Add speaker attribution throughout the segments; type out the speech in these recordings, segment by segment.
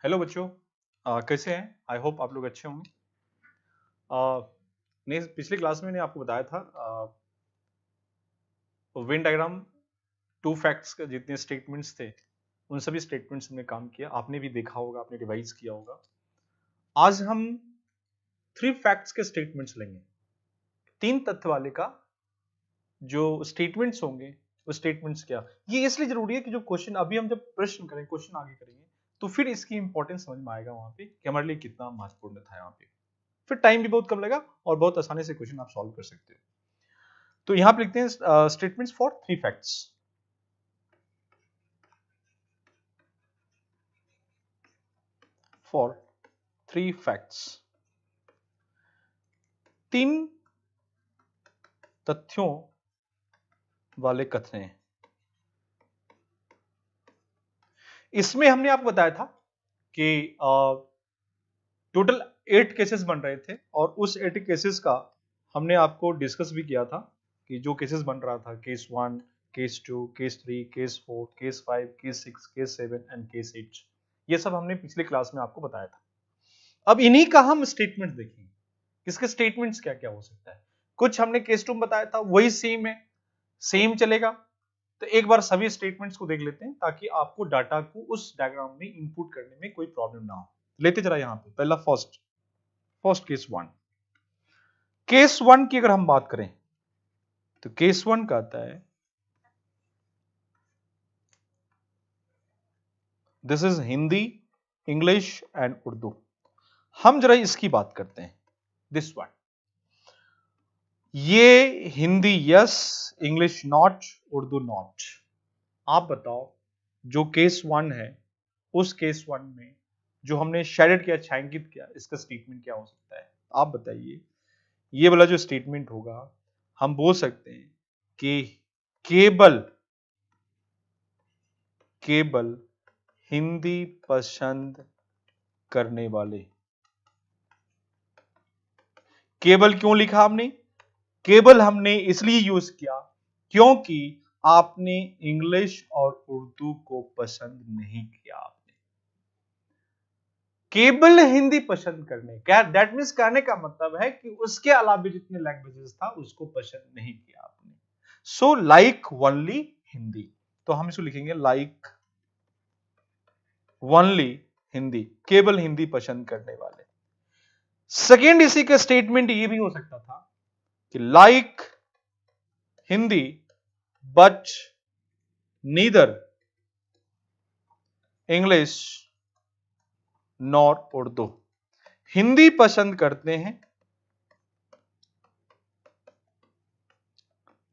Speaker 1: Hello बच्चों, कैसे हैं? आई होप आप लोग अच्छे होंगे। ने पिछली क्लास में मैंने आपको बताया था वेन डायग्राम टू फैक्ट्स के जितने स्टेटमेंट्स थे उन सभी स्टेटमेंट्स हमने काम किया। आपने भी देखा होगा, आपने रिवाइज किया होगा। आज हम थ्री फैक्ट्स के स्टेटमेंट्स लेंगे। तीन तथ्य वाले का जो स्टेटमेंट्स होंगे वो स्टेटमेंट्स क्या, ये इसलिए जरूरी है कि जो क्वेश्चन अभी हम जब प्रश्न करेंगे, क्वेश्चन आगे करेंगे, तो फिर इसकी इंपॉर्टेंस समझ में आएगा वहां पे कि हमारे लिए कितना महत्वपूर्ण था यहाँ पे। फिर टाइम भी बहुत कम लगेगा और बहुत आसानी से क्वेश्चन आप सॉल्व कर सकते हो। तो यहां पे लिखते हैं statements for three facts. For three facts, तीन तथ्यों वाले कथन। इसमें हमने आपको बताया था कि टोटल 8 केसेस बन रहे थे और उस 8 केसेस का हमने आपको डिस्कस भी किया था कि जो केसेस बन रहा था, case 1, case 2, case 3, case 4, case 5, case 6, case 7 and case 8, ये सब हमने पिछली क्लास में आपको बताया था। अब इन्हीं का हम स्टेटमेंट देखेंगे, इसके स्टेटमेंट्स क्या क्या हो सकता है। कुछ हमने केस 2 में बताया था, वही सेम है, सेम चलेगा। तो एक बार सभी स्टेटमेंट्स को देख लेते हैं ताकि आपको डाटा को उस डायग्राम में इनपुट करने में कोई प्रॉब्लम ना हो। लेते जरा यहां पे पहला फर्स्ट केस 1। केस 1 की अगर हम बात करें तो केस 1 कहता है this is Hindi, English and Urdu. हम जरा इसकी बात करते हैं, दिस वन। ये Hindi yes, English not, Urdu not. आप बताओ जो केस 1 है उस केस 1 में जो हमने शेडेड किया, छायांकित किया, इसका स्टेटमेंट क्या हो सकता है? आप बताइए। ये वाला जो स्टेटमेंट होगा हम बोल सकते हैं कि केवल हिंदी पसंद करने वाले। केवल क्यों लिखा हमने? केवल हमने इसलिए यूज किया क्योंकि आपने इंग्लिश और उर्दू को पसंद नहीं किया। आपने केवल हिंदी पसंद करने क्या, दैट मीन्स कहने का मतलब है कि उसके अलावा जितने लैंग्वेजेस था उसको पसंद नहीं किया आपने। सो लाइक ओनली हिंदी, तो हम इसको लिखेंगे लाइक ओनली हिंदी, केवल हिंदी पसंद करने वाले। सेकेंड इसी का स्टेटमेंट ये भी हो सकता था कि like Hindi but neither English nor Urdu. Hindi पसंद करते हैं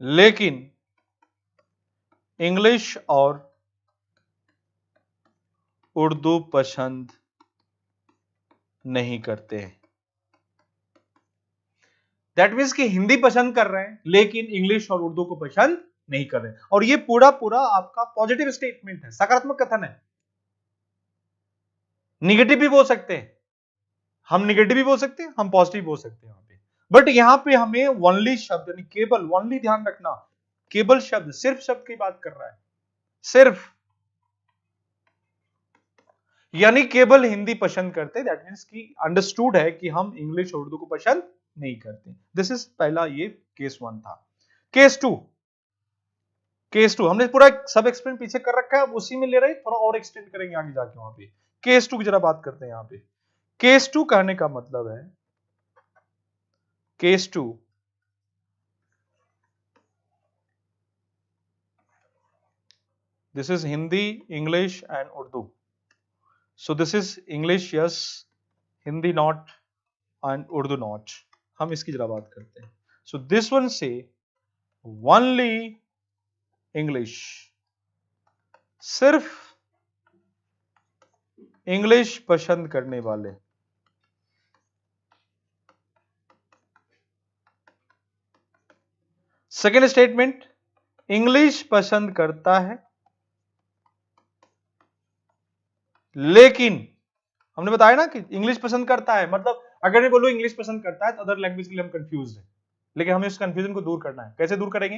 Speaker 1: लेकिन इंग्लिश और उर्दू पसंद नहीं करते हैं। दैट मीन्स कि हिंदी पसंद कर रहे हैं लेकिन इंग्लिश और उर्दू को पसंद नहीं कर रहे। और ये पूरा पूरा आपका पॉजिटिव स्टेटमेंट है, सकारात्मक कथन है। निगेटिव भी बोल सकते हैं, हम निगेटिव भी बोल सकते हैं, हम पॉजिटिव बोल सकते हैं वहां पे। बट यहां पे हमें ओनली शब्द यानी केवल, ओनली ध्यान रखना, केवल शब्द, सिर्फ शब्द की बात कर रहा है, सिर्फ, यानी केवल हिंदी पसंद करते। दैट मीन्स कि अंडरस्टूड है कि हम इंग्लिश और उर्दू को पसंद नहीं करते। दिस इज पहला, ये केस 1 था। केस 2, हमने पूरा सब एक्सप्लेन पीछे कर रखा है, अब उसी में ले रहे हैं, थोड़ा और एक्सटेंड करेंगे आगे जाके वहां पे। केस 2 की जरा बात करते हैं। यहां पे केस 2 कहने का मतलब है, case 2 this is Hindi, English and Urdu. So this is English yes, Hindi not and Urdu not. हम इसकी जरा बात करते हैं। सो this one says only English, सिर्फ इंग्लिश पसंद करने वाले। सेकेंड स्टेटमेंट, इंग्लिश पसंद करता है लेकिन, हमने बताया ना कि इंग्लिश पसंद करता है, मतलब अगर मैं बोलूं इंग्लिश पसंद करता है तो अदर लैंग्वेज के लिए हम कंफ्यूज हैं, लेकिन हमें उस कंफ्यूजन को दूर करना है। कैसे दूर करेंगे?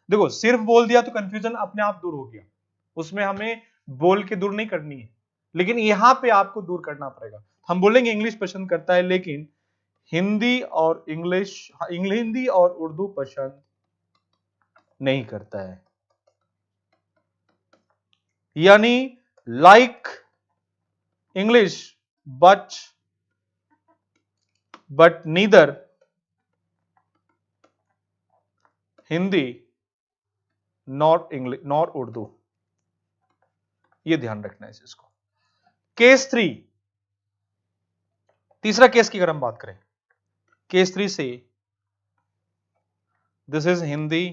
Speaker 1: देखो, सिर्फ बोल दिया तो कंफ्यूजन अपने आप दूर हो गया, उसमें हमें बोल के दूर नहीं करनी है। लेकिन यहां पे आपको दूर करना पड़ेगा। हम बोलेंगे इंग्लिश पसंद करता है, लेकिन हिंदी और हिंदी और उर्दू पसंद नहीं करता है। यानी like English but neither Hindi nor Urdu. ये ध्यान रखना है इसको। केस 3, तीसरा केस की अगर हम बात करें, केस 3 से this is Hindi,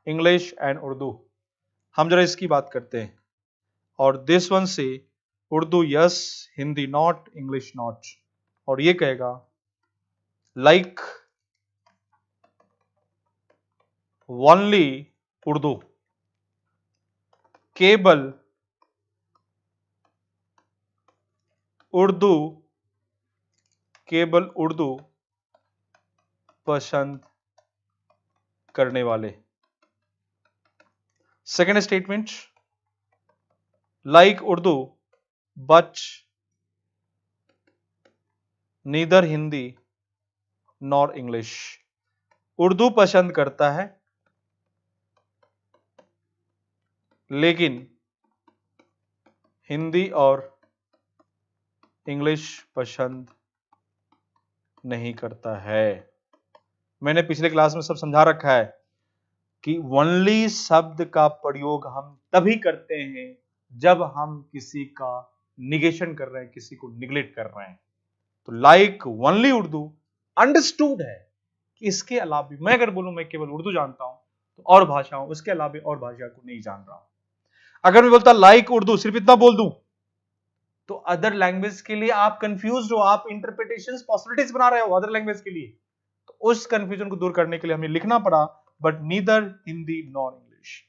Speaker 1: English and Urdu. हम जरा इसकी बात करते हैं। और दिस वन से Urdu yes, Hindi not, English not. और ये कहेगा लाइक ओनली उर्दू, केवल उर्दू पसंद करने वाले। Second statement, like Urdu but neither Hindi nor English. Urdu पसंद करता है लेकिन हिंदी और इंग्लिश पसंद नहीं करता है। मैंने पिछले क्लास में सब समझा रखा है कि ओनली शब्द का प्रयोग हम तभी करते हैं जब हम किसी का निगेशन कर रहे हैं, किसी को निगलेक्ट कर रहे हैं। तो लाइक ओनली उर्दू अंडरस्टूड है कि इसके अलावा भी, मैं अगर बोलूं मैं केवल उर्दू जानता हूं तो और भाषाओं, उसके अलावा और भाषा को नहीं जान रहा हूं। अगर मैं बोलता लाइक उर्दू, सिर्फ इतना बोल दूं, तो अदर लैंग्वेज के लिए आप कंफ्यूज हो, आप इंटरप्रिटेशंस पॉसिबिलिटीज बना रहे हो अदर लैंग्वेज के लिए। तो उस कंफ्यूजन को दूर करने के लिए हमें लिखना पड़ा but neither Hindi nor English.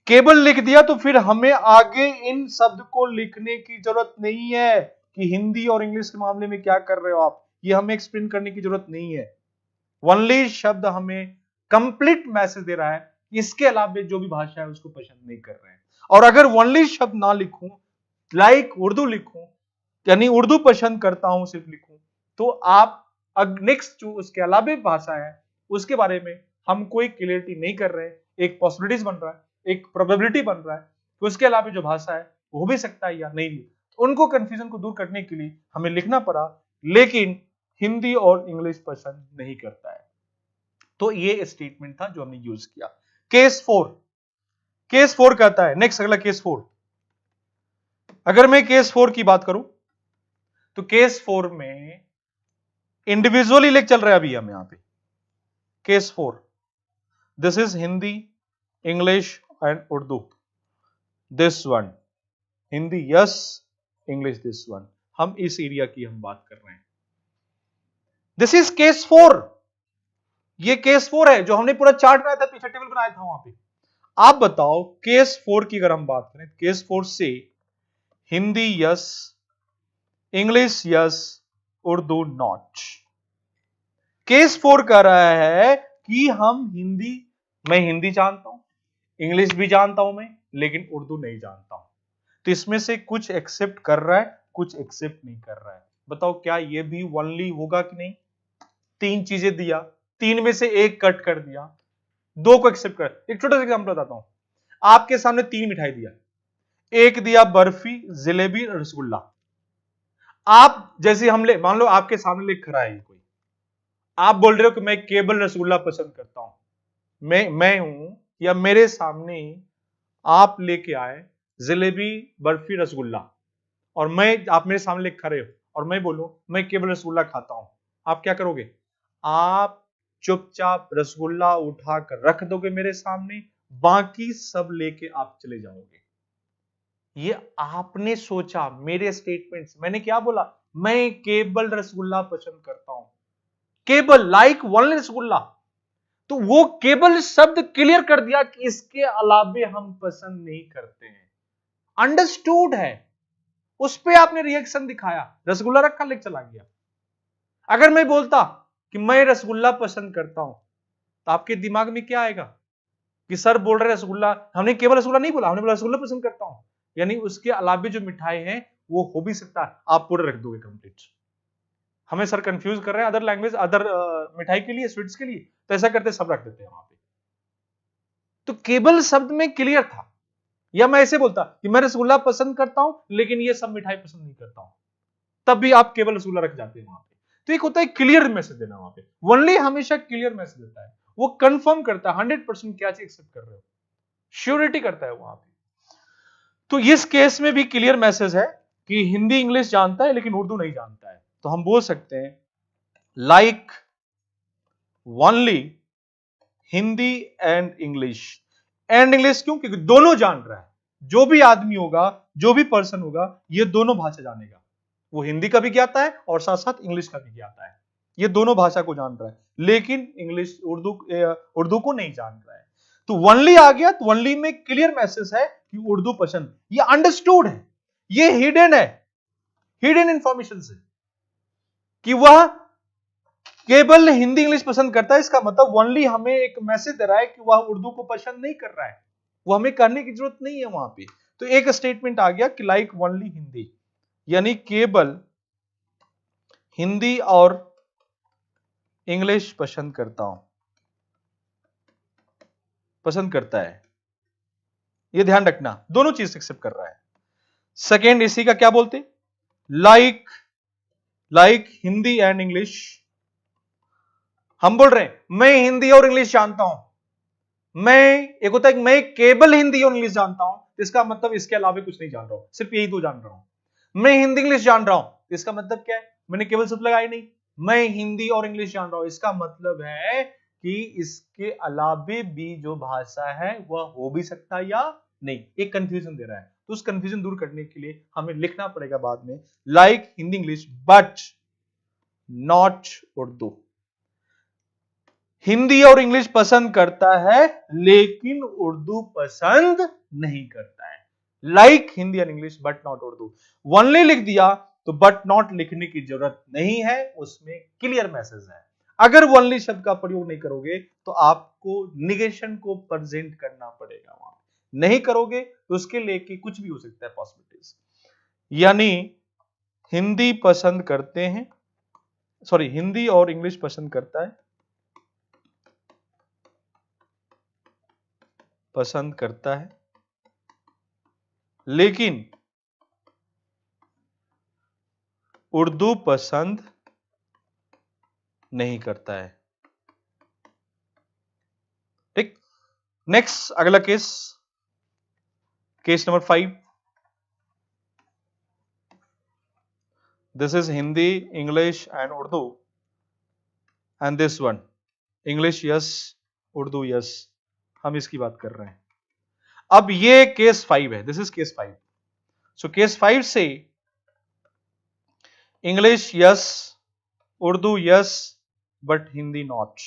Speaker 1: केवल लिख दिया तो फिर हमें आगे इन शब्द को लिखने की जरूरत नहीं है कि हिंदी और इंग्लिश के मामले में क्या कर रहे हो आप, ये हमें एक्सप्लेन करने की जरूरत नहीं है। ओनली शब्द हमें कंप्लीट मैसेज दे रहा है, इसके अलावा जो भी भाषा है उसको पसंद नहीं कर रहे हैं। और अगर ओनली शब्द ना लिखूं, लाइक उर्दू लिखूं, यानी उर्दू पसंद करता हूं सिर्फ लिखूं, तो आप नेक्स्ट जो उसके अलावा भाषा है उसके बारे में हम कोई क्लियरिटी नहीं कर रहे हैं। एक पॉसिबिलिटीज बन रहा है, एक प्रोबेबिलिटी बन रहा है कि उसके अलावा जो भाषा है वो हो भी सकता है या नहीं भी। तो उनको कंफ्यूजन को दूर करने के लिए हमें लिखना पड़ा लेकिन हिंदी और इंग्लिश पसंद नहीं करता है। तो ये स्टेटमेंट था जो हमने यूज किया। केस 4, केस 4 कहता है, नेक्स्ट अगला केस 4। अगर मैं केस 4 की बात करूं तो केस 4 में इंडिविजुअली लेक चल रहा है अभी हम यहां पे। Case 4, this is Hindi, English and Urdu. This one Hindi yes, English this one. हम इस एरिया की हम बात कर रहे हैं। This is case 4। ये केस 4 है जो हमने पूरा चार्ट बनाया था, पीछे टेबल बनाया था वहां पे। आप बताओ केस 4 की अगर हम बात करें, केस 4 से Hindi yes, English yes, Urdu not. Case 4 कह रहा है कि मैं हिंदी जानता हूं, इंग्लिश भी जानता हूं मैं, लेकिन उर्दू नहीं जानता हूं। तो इसमें से कुछ एक्सेप्ट कर रहा है, कुछ एक्सेप्ट नहीं कर रहा है। बताओ क्या ये भी ओनली होगा कि नहीं? 3 चीजें दिया, 3 में से एक कट कर दिया, 2 को एक्सेप्ट कर। एक छोटा सा एग्जांपल बताता हूं। आपके सामने 3 मिठाई दिया, एक दिया बर्फी, जलेबी, रसगुल्ला। आप जैसे मान लो आपके सामने लिख रहा है कोई, आप बोल रहे हो कि मैं केवल रसगुल्ला पसंद करता हूं। मैं हूं या मेरे सामने आप लेके आए जलेबी, बर्फी, रसगुल्ला, और आप मेरे सामने लेके खड़े हो और मैं बोलूं मैं केवल रसगुल्ला खाता हूं। आप क्या करोगे? आप चुपचाप रसगुल्ला उठाकर रख दोगे मेरे सामने, बाकी सब लेके आप चले जाओगे। ये आपने सोचा, मेरे स्टेटमेंट्स, मैंने क्या बोला? मैं केवल रसगुल्ला पसंद करता हूं, केवल, लाइक ओनली रसगुल्ला। तो वो केवल शब्द क्लियर कर दिया कि इसके अलावे हम पसंद नहीं करते हैं। अंडरस्टूड है, उस पे आपने रिएक्शन दिखाया, रसगुल्ला रखा लेके चला गया। अगर मैं बोलता कि मैं रसगुल्ला पसंद करता हूं, तो आपके दिमाग में क्या आएगा कि सर बोल रहे रसगुल्ला, हमने केवल रसगुल्ला नहीं बोला, हमने बोला रसगुल्ला पसंद करता हूं। यानी उसके अलावा जो मिठाई है वो हो भी सकता है, आप पूरे रख दोगे कंप्लीट। हमें सर कंफ्यूज कर रहे हैं अदर लैंग्वेज, अदर मिठाई के लिए, स्वीट्स के लिए, तो ऐसा करते सब रख देते हैं वहां पे। तो केवल शब्द में क्लियर था, या मैं ऐसे बोलता कि मैं रसगुल्ला पसंद करता हूं लेकिन ये सब मिठाई पसंद नहीं करता हूं, तब भी आप केवल रसगुल्ला रख जाते हैं वहां पे। तो एक होता है क्लियर मैसेज देना, वहां पे ओनली हमेशा क्लियर मैसेज देता है, वो कंफर्म करता है 100% क्या चीज एक्सेप्ट कर रहे हो, श्योरिटी करता है वहां पे। तो इस केस में भी क्लियर मैसेज है कि हिंदी इंग्लिश जानता है लेकिन उर्दू नहीं जानता है, तो हम बोल सकते हैं like only Hindi and English. And English क्यों? क्योंकि दोनों जान रहा है, जो भी आदमी होगा, जो भी पर्सन होगा, ये दोनों भाषा जानेगा। वो हिंदी का भी ज्ञाता है और साथ साथ इंग्लिश का भी ज्ञाता है, ये दोनों भाषा को जान रहा है, लेकिन इंग्लिश उर्दू को नहीं जान रहा है। तो वनली आ गया, तो वनली में क्लियर मैसेज है कि उर्दू पसंद, ये अंडरस्टूड है, ये हिडन है, हिडन इंफॉर्मेशन से कि वह केवल हिंदी इंग्लिश पसंद करता है, इसका मतलब ओनली हमें एक मैसेज दे रहा है कि वह उर्दू को पसंद नहीं कर रहा है, वो हमें करने की जरूरत नहीं है वहां पे। तो एक स्टेटमेंट आ गया कि लाइक ओनली हिंदी, यानी केवल हिंदी और इंग्लिश पसंद करता हूं, पसंद करता है, ये ध्यान रखना, दोनों चीज एक्सेप्ट कर रहा है। सेकेंड इसी का क्या बोलते, लाइक हिंदी एंड इंग्लिश। हम बोल रहे हैं मैं हिंदी और इंग्लिश जानता हूं, एक होता है कि मैं केवल हिंदी और इंग्लिश जानता हूं, इसका मतलब इसके अलावा कुछ नहीं जान रहा हूं, सिर्फ यही दो जान रहा हूं। मैं हिंदी इंग्लिश जान रहा हूं, इसका मतलब क्या है, मैंने केवल शब्द लगाया नहीं, मैं हिंदी और इंग्लिश जान रहा हूं, इसका मतलब है कि इसके अलावा भी जो भाषा है वह हो भी सकता है या नहीं, एक कंफ्यूजन दे रहा है। तो उस कंफ्यूजन दूर करने के लिए हमें लिखना पड़ेगा बाद में like Hindi English but not Urdu. Hindi और इंग्लिश पसंद करता है लेकिन उर्दू पसंद नहीं करता है। Like Hindi and English but not Urdu, only लिख दिया तो बट नॉट लिखने की जरूरत नहीं है, उसमें क्लियर मैसेज है। अगर ओनली शब्द का प्रयोग नहीं करोगे तो आपको निगेशन को प्रेजेंट करना पड़ेगा, वहां नहीं करोगे तो उसके लेके कुछ भी हो सकता है पॉसिबिलिटीज। यानी हिंदी पसंद करते हैं, सॉरी हिंदी और इंग्लिश पसंद करता है, पसंद करता है लेकिन उर्दू पसंद नहीं करता है। ठीक, नेक्स्ट अगला case, case number 5। This is Hindi English and Urdu, and this one English yes Urdu yes, हम इसकी बात कर रहे हैं। अब ये केस 5 है, this is case 5। So case 5 says English yes Urdu yes but Hindi not.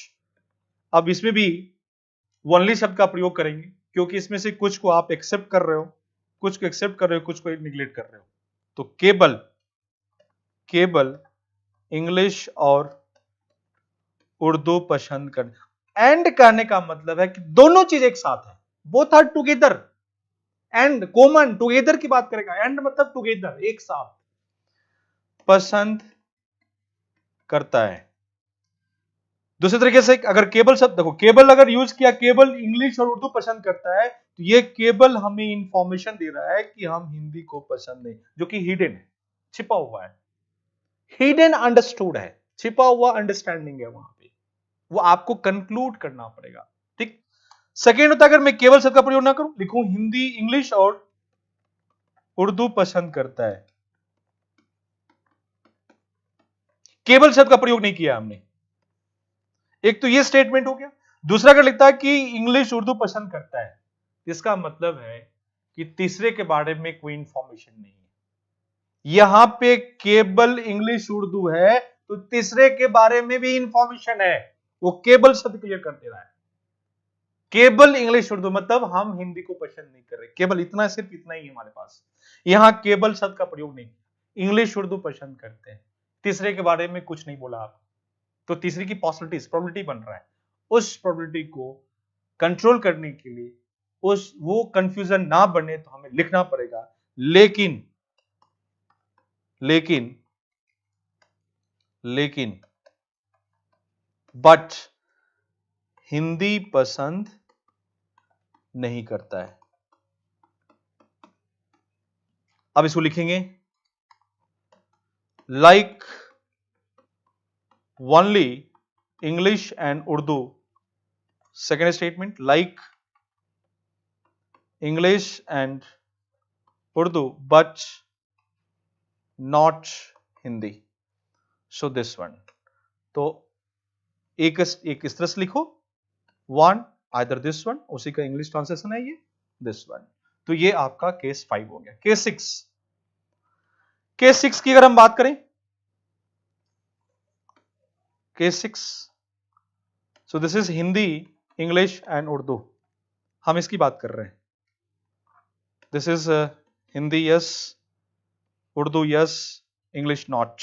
Speaker 1: अब इसमें भी ओनली शब्द का प्रयोग करेंगे क्योंकि इसमें से कुछ को आप एक्सेप्ट कर रहे हो, कुछ को एक्सेप्ट कर रहे हो, कुछ को निग्लेक्ट कर रहे हो। तो केवल इंग्लिश और उर्दू पसंद कर, एंड करने का मतलब है कि दोनों चीज एक साथ है, both are together, and common, together की बात करेगा, एंड मतलब टुगेदर, एक साथ पसंद करता है। दूसरे तरीके से अगर केवल शब्द देखो, केवल अगर यूज किया, केवल इंग्लिश और उर्दू पसंद करता है, तो ये केवल हमें इंफॉर्मेशन दे रहा है कि हम हिंदी को पसंद नहीं, जो कि हिडन है, छिपा हुआ है, हिडन अंडरस्टूड है, छिपा हुआ अंडरस्टैंडिंग है वहां पे, वो आपको कंक्लूड करना पड़ेगा। ठीक, सेकेंड होता है अगर मैं केवल शब्द का प्रयोग ना करूं, लिखूं हिंदी इंग्लिश और उर्दू पसंद करता है, केवल शब्द का प्रयोग नहीं किया हमने, एक तो ये स्टेटमेंट हो गया। दूसरा अगर लिखता है कि इंग्लिश उर्दू पसंद करता है, इसका मतलब है कि तीसरे के बारे में कोई इंफॉर्मेशन नहीं है, यहां पे केवल इंग्लिश उर्दू है तो तीसरे के बारे में भी इंफॉर्मेशन है, वो केवल शब्द क्लियर कर दे रहा है। केवल इंग्लिश उर्दू मतलब हम हिंदी को पसंद नहीं कर रहे, केवल इतना, सिर्फ इतना ही हमारे पास, यहां केवल शब्द का प्रयोग नहीं, इंग्लिश उर्दू पसंद करते हैं, तीसरे के बारे में कुछ नहीं बोला आप, तो तीसरी की पॉसिबिलिटी प्रोबेबिलिटी बन रहा है, उस प्रोबेबिलिटी को कंट्रोल करने के लिए, उस वो कंफ्यूजन ना बने तो हमें लिखना पड़ेगा लेकिन लेकिन लेकिन बट हिंदी पसंद नहीं करता है। अब इसको लिखेंगे like only English and Urdu. Second statement, like English and Urdu but not Hindi. So this one. तो एक इस तरह से लिखो, वन आइदर दिस वन, उसी का इंग्लिश ट्रांसलेशन है ये, दिस वन। तो ये आपका केस 5 हो गया। केस 6, केस 6 की अगर हम बात करें, case 6, so this is Hindi, English and Urdu. हम इसकी बात कर रहे हैं। This is Hindi yes, Urdu yes, English not.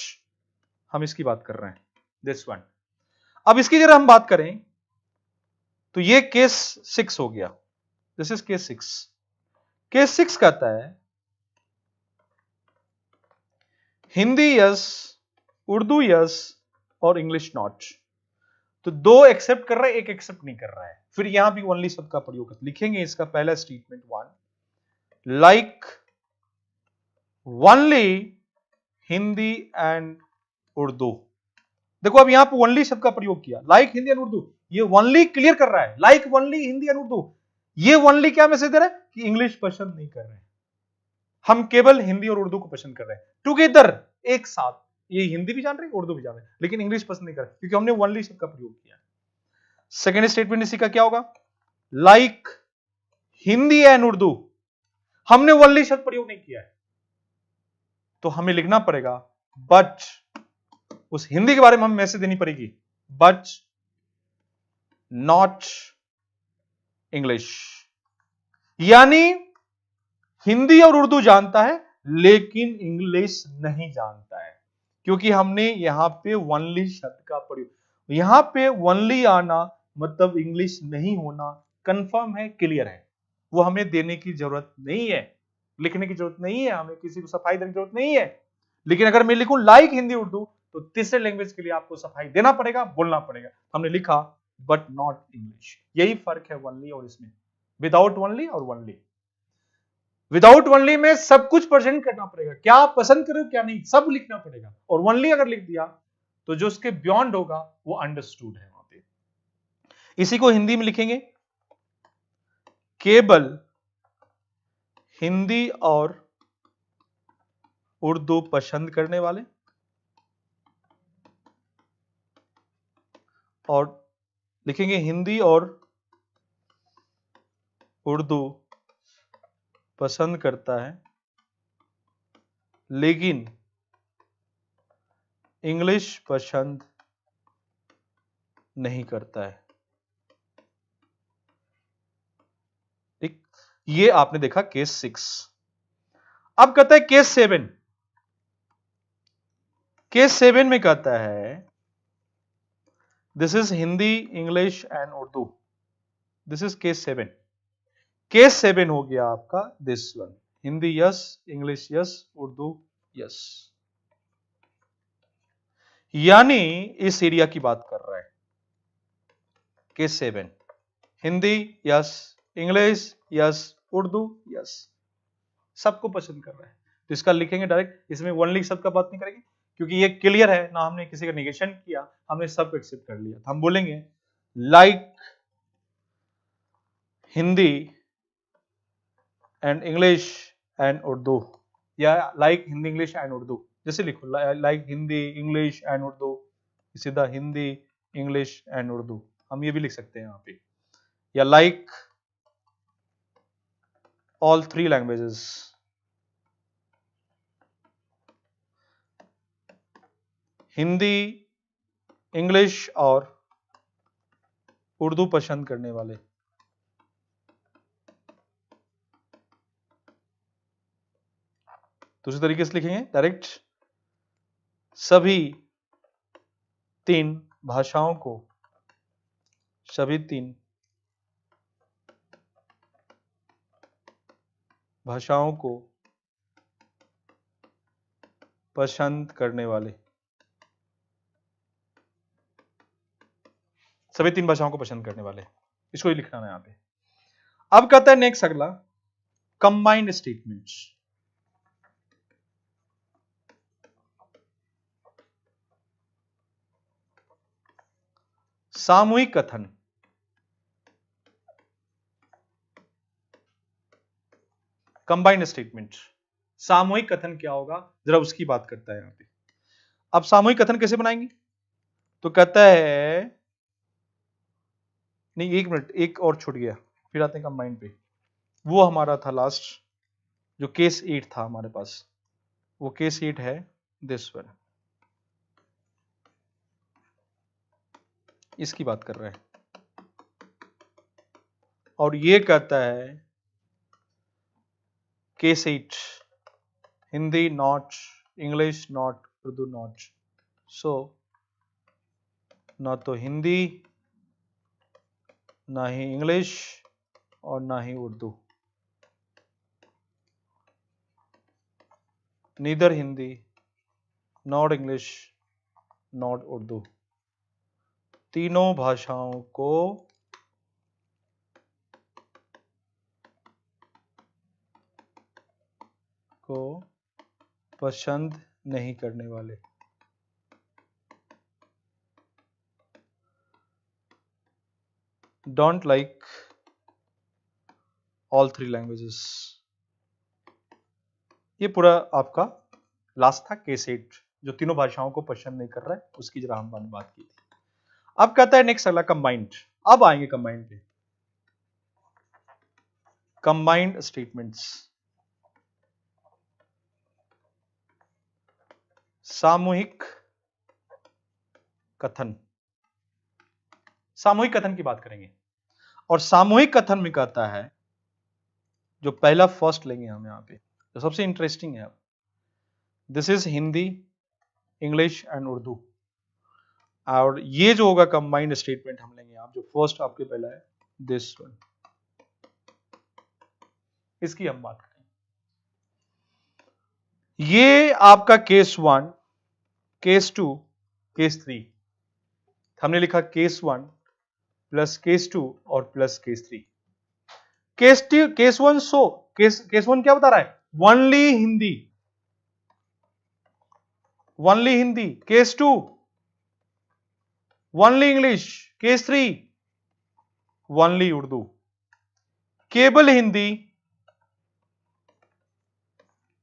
Speaker 1: हम इसकी बात कर रहे हैं, दिस वन। अब इसकी अगर हम बात करें तो ये केस 6 हो गया। This is case 6। केस 6 कहता है हिंदी यस, उर्दू यस और इंग्लिश नॉट। तो दो एक्सेप्ट कर रहा है, एक एक्सेप्ट नहीं कर रहा है। फिर यहां भी ओनली शब्द का प्रयोग करते लिखेंगे। इसका पहला statement one, like only Hindi and Urdu. देखो अब यहां पर ओनली शब्द का प्रयोग किया, लाइक हिंदी एंड उर्दू। ये ओनली क्लियर कर रहा है, like only Hindi and Urdu. ये ओनली क्या मैसेज दे रहा है कि इंग्लिश पसंद नहीं कर रहे हैं, हम केवल हिंदी और उर्दू को पसंद कर रहे हैं टुगेदर, एक साथ। ये हिंदी भी जान रहे हैं, उर्दू भी जान रहे हैं, लेकिन इंग्लिश पसंद नहीं कर रहे क्योंकि हमने ओनली शब्द का प्रयोग किया। सेकेंड स्टेटमेंट इसी का क्या होगा, लाइक हिंदी एंड उर्दू। हमने ओनली शब्द प्रयोग नहीं किया है, तो हमें लिखना पड़ेगा बट, उस हिंदी के बारे में हमें मैसेज देनी पड़ेगी, बट नॉट इंग्लिश। यानी हिंदी और उर्दू जानता है लेकिन इंग्लिश नहीं जानता है, क्योंकि हमने यहां पे ओनली शब्द का प्रयोग। यहां पे ओनली आना मतलब इंग्लिश नहीं होना कंफर्म है, क्लियर है। वो हमें देने की जरूरत नहीं है, लिखने की जरूरत नहीं है, हमें किसी को सफाई देने की जरूरत नहीं है। लेकिन अगर मैं लिखूं लाइक हिंदी उर्दू, तो तीसरे लैंग्वेज के लिए आपको सफाई देना पड़ेगा, बोलना पड़ेगा। हमने लिखा बट नॉट इंग्लिश। यही फर्क है ओनली और इसमें, विदाउट ओनली और ओनली। विदाउट ओनली में सब कुछ प्रेजेंट करना पड़ेगा, क्या आप पसंद करो क्या नहीं, सब लिखना पड़ेगा। और ओनली अगर लिख दिया तो जो उसके बियॉन्ड होगा वो अंडरस्टूड है वहां पे। इसी को हिंदी में लिखेंगे, केवल हिंदी और उर्दू पसंद करने वाले, और लिखेंगे हिंदी और उर्दू पसंद करता है लेकिन इंग्लिश पसंद नहीं करता है। ठीक, ये आपने देखा केस 6। अब कहता है केस 7। केस 7 में कहता है this is Hindi, English and Urdu. This is case 7। Case 7 हो गया आपका this one, Hindi yes, English yes, Urdu yes. यानी इस एरिया की बात कर रहा है। Case 7, Hindi yes, English yes, Urdu yes, सबको पसंद कर रहा है। तो इसका लिखेंगे डायरेक्ट, इसमें ओनली शब्द का बात नहीं करेंगे क्योंकि ये क्लियर है ना, हमने किसी का निगेशन किया, हमने सबको एक्सेप्ट कर लिया। हम बोलेंगे like Hindi and English and Urdu, या like Hindi English and Urdu, जैसे लिखो like Hindi English and Urdu, सीधा हिंदी इंग्लिश एंड उर्दू। हम ये भी लिख सकते हैं यहां पे, या like all 3 languages, Hindi, English और उर्दू पसंद करने वाले। दूसरे तरीके से लिखेंगे डायरेक्ट, सभी 3 भाषाओं को, सभी 3 भाषाओं को पसंद करने वाले, सभी 3 भाषाओं को पसंद करने वाले, इसको ही लिखना है यहां पे। अब कहता है नेक्स्ट अगला, कंबाइंड स्टेटमेंट्स। सामूहिक कथन। कंबाइंड स्टेटमेंट, सामूहिक कथन क्या होगा, जरा उसकी बात करता है यहां पे। अब सामूहिक कथन कैसे बनाएंगे, तो कहता है, नहीं एक मिनट, एक और छूट गया, फिर आते हैं कंबाइंड पे। वो हमारा था लास्ट, जो केस 8 था हमारे पास, वो केस 8 है दिस वन, इसकी बात कर रहे हैं। और ये कहता है case 8, Hindi not, English not, Urdu not. So ना तो हिंदी, ना ही इंग्लिश और ना ही Urdu, neither Hindi, not English, not Urdu, तीनों भाषाओं को पसंद नहीं करने वाले। Don't like all 3 languages. ये पूरा आपका लास्ट था केस 8, जो तीनों भाषाओं को पसंद नहीं कर रहा है, उसकी जरा हमने बात की थी। अब कहता है नेक्स्ट अगला कंबाइंड। अब आएंगे कंबाइंड पे, कंबाइंड स्टेटमेंट्स। सामूहिक कथन, सामूहिक कथन की बात करेंगे। और सामूहिक कथन में कहता है, जो पहला फर्स्ट लेंगे हम यहां पे, जो सबसे इंटरेस्टिंग है, this is Hindi, English and Urdu. और ये जो होगा कंबाइंड स्टेटमेंट हम लेंगे, आप जो फर्स्ट आपके पहला है दिस वन, इसकी हम बात करेंगे। ये आपका केस 1, केस 2, केस 3। हमने लिखा केस 1 प्लस केस 2 और प्लस केस 3। केस 1 सो केस 1 क्या बता रहा है, only Hindi, only Hindi. Case 2 only English. Case 3 only Urdu. केवल हिंदी,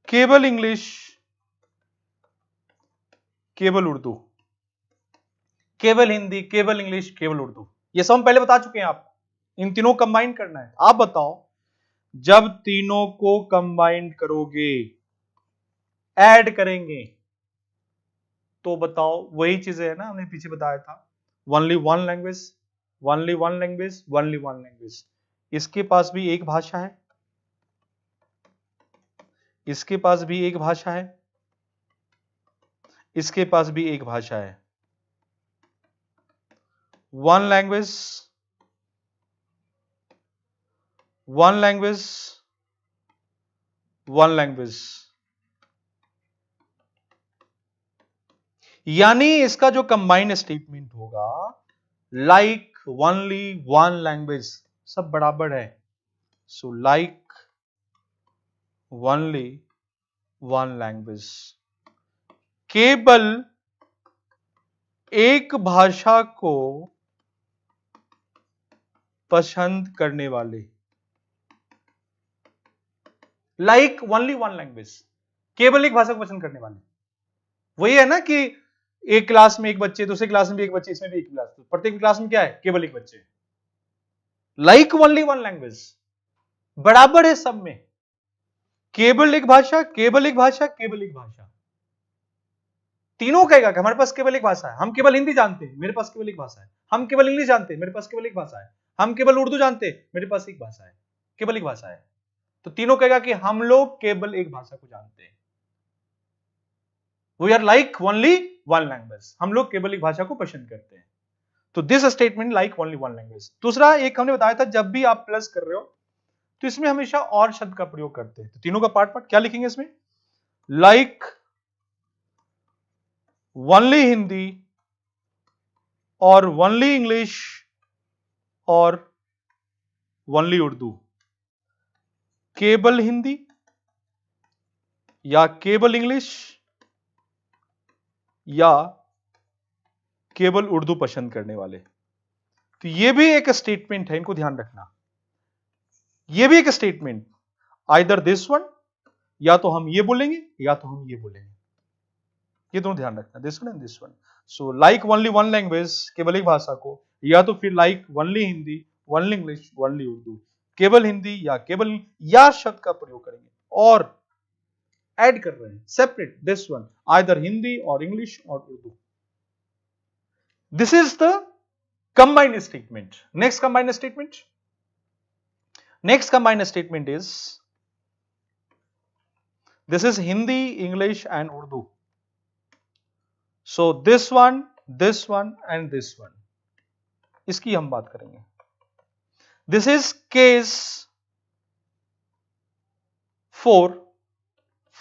Speaker 1: केवल इंग्लिश, केवल उर्दू, केवल हिंदी, केवल इंग्लिश, केवल उर्दू। ये सब हम पहले बता चुके हैं आपको, इन तीनों कंबाइन करना है। आप बताओ, जब तीनों को कंबाइन करोगे, ऐड करेंगे, तो बताओ वही चीजें है ना, हमने पीछे बताया था, only one language, only one language, only one language. इसके पास भी एक भाषा है, इसके पास भी एक भाषा है, इसके पास भी एक भाषा है। One language, one language, one language. यानी इसका जो कंबाइंड स्टेटमेंट होगा, लाइक ओनली वन लैंग्वेज, सब बराबर है। So like only one language, केवल एक भाषा को पसंद करने वाले। लाइक ओनली वन लैंग्वेज, केवल एक भाषा को पसंद करने वाले। वही है ना कि एक क्लास में एक बच्चे, दूसरे क्लास में भी एक बच्चे, इसमें भी एक क्लास, प्रत्येक क्लास में क्या है, केवल एक बच्चे। लाइक ओनली वन लैंग्वेज, बराबर है सब में, केवल एक भाषा, केवल एक भाषा, केवल एक भाषा। तीनों कहेगा कि हमारे पास केवल एक भाषा है, हम केवल हिंदी जानते हैं, मेरे पास केवल एक भाषा है। हम केवल इंग्लिश जानते हैं, मेरे पास केवल एक भाषा है। हम केवल उर्दू जानते हैं, मेरे पास एक भाषा है, केवल एक भाषा है। तो तीनों कहेगा कि हम लोग केवल एक भाषा को जानते हैं। We are like only one language, हम लोग केवल एक भाषा को पसंद करते हैं। तो this statement like only one language. दूसरा एक हमने बताया था, जब भी आप प्लस कर रहे हो तो इसमें हमेशा और शब्द का प्रयोग करते हैं। तो तीनों का पार्ट पार्ट क्या लिखेंगे इसमें, लाइक ओनली हिंदी और ओनली इंग्लिश और ओनली उर्दू, केवल हिंदी या केवल इंग्लिश या केवल उर्दू पसंद करने वाले। तो ये भी एक स्टेटमेंट है, इनको ध्यान रखना। ये भी एक स्टेटमेंट, आइदर दिस वन, या तो हम ये बोलेंगे या तो हम ये बोलेंगे, ये दोनों ध्यान रखना, this one and this one. So like only one language, केवल एक भाषा को, या तो फिर like only Hindi, only English, only Urdu, केवल हिंदी या केवल या शब्द का प्रयोग करेंगे और ऐड कर रहे हैं separate this one, either Hindi और इंग्लिश और Urdu. This is the combined statement. Next combined statement, next combined statement is, this is Hindi, English and Urdu. So this one and this one, इसकी हम बात करेंगे। This is case 4,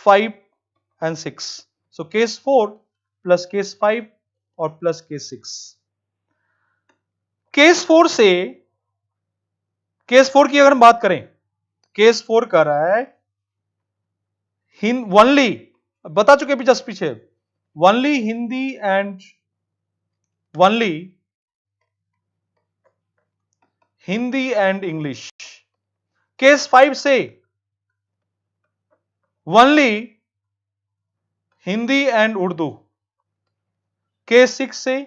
Speaker 1: 5 and 6. So case 4 plus case 5 और plus case 6। case 4 से case 4 की अगर हम बात करें, केस 4 कर रहा है ओनली, बता चुके भी जस्ट पीछे, only Hindi and only Hindi and English. Case 5 से only Hindi and Urdu. Case 6 से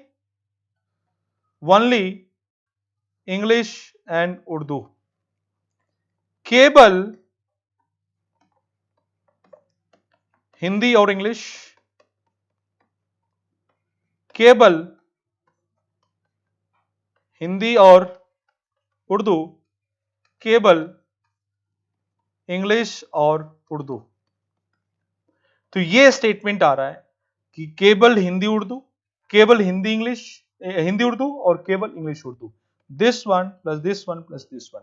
Speaker 1: ओनली इंग्लिश एंड उर्दू, केवल हिंदी और इंग्लिश, केवल हिंदी और उर्दू, केवल इंग्लिश और उर्दू। तो ये स्टेटमेंट आ रहा है कि केवल हिंदी उर्दू, केवल हिंदी इंग्लिश, हिंदी उर्दू और केवल English Urdu. This one plus this one plus this one,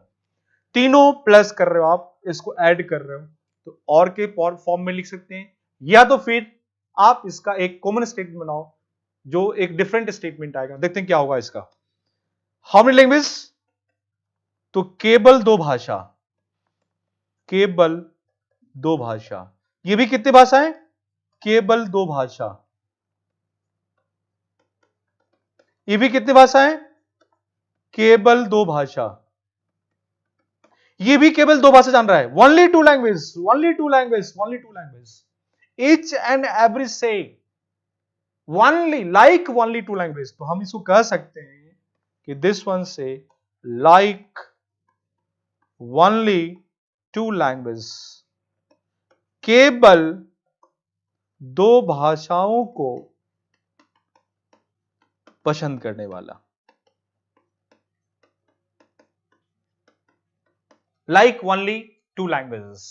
Speaker 1: तीनों प्लस कर रहे हो आप, इसको ऐड कर रहे हो, तो और के फॉर्म में लिख सकते हैं, या तो फिर आप इसका एक कॉमन स्टेटमेंट बनाओ जो एक डिफरेंट स्टेटमेंट आएगा। देखते हैं क्या होगा इसका। हाउ मेनी लैंग्वेज, तो केवल दो भाषा, केवल दो भाषा। ये भी कितनी भाषा है, केवल दो भाषा। ये भी कितनी भाषा है, केवल दो भाषा। ये भी केवल दो भाषा जान रहा है, only two language, only two language, only two language. Each and every says only, like only two language. तो हम इसको कह सकते हैं कि this one says like only two language, केवल दो भाषाओं को पसंद करने वाला। Like only two languages.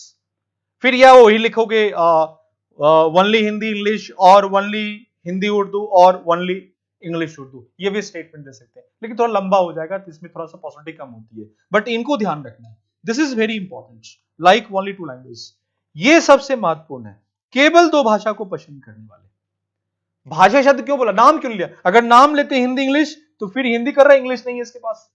Speaker 1: फिर या वही लिखोगे ओनली हिंदी इंग्लिश और ओनली हिंदी उर्दू और ओनली इंग्लिश उर्दू, ये भी स्टेटमेंट दे सकते हैं, लेकिन थोड़ा लंबा हो जाएगा तो इसमें थोड़ा सा पॉसिबिलिटी कम होती है, बट इनको ध्यान रखना है। This is very important, like only two language, ये सबसे महत्वपूर्ण है। केवल दो भाषा को पसंद करने वाले। भाषा शब्द क्यों बोला, नाम क्यों लिया? अगर नाम लेते हिंदी इंग्लिश तो फिर हिंदी कर रहा है, इंग्लिश नहीं है इसके पास।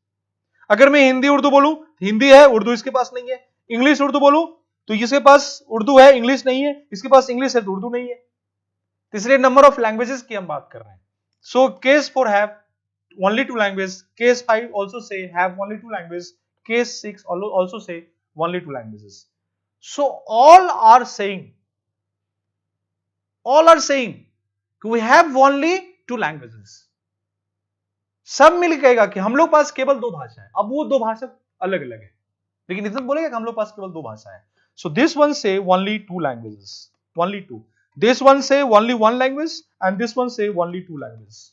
Speaker 1: अगर मैं हिंदी उर्दू बोलूं, हिंदी है उर्दू इसके पास नहीं है। इंग्लिश उर्दू बोलूं तो इसके पास उर्दू है इंग्लिश नहीं है, इसके पास इंग्लिश है तो उर्दू नहीं है। इसलिए नंबर ऑफ लैंग्वेजेस की हम बात कर रहे हैं। So case 4 have only two language, case 5 also says have only two language, case 6 also says only two languages. So all are saying we have only two languages. सब मिल कहेगा कि हम लोग पास केवल दो भाषा है। अब वो दो भाषा अलग अलग है, लेकिन इतना बोलेगा कि हम लोग पास केवल दो भाषा है। So this one says only two languages, only two. This one says only one language and this one says only two language.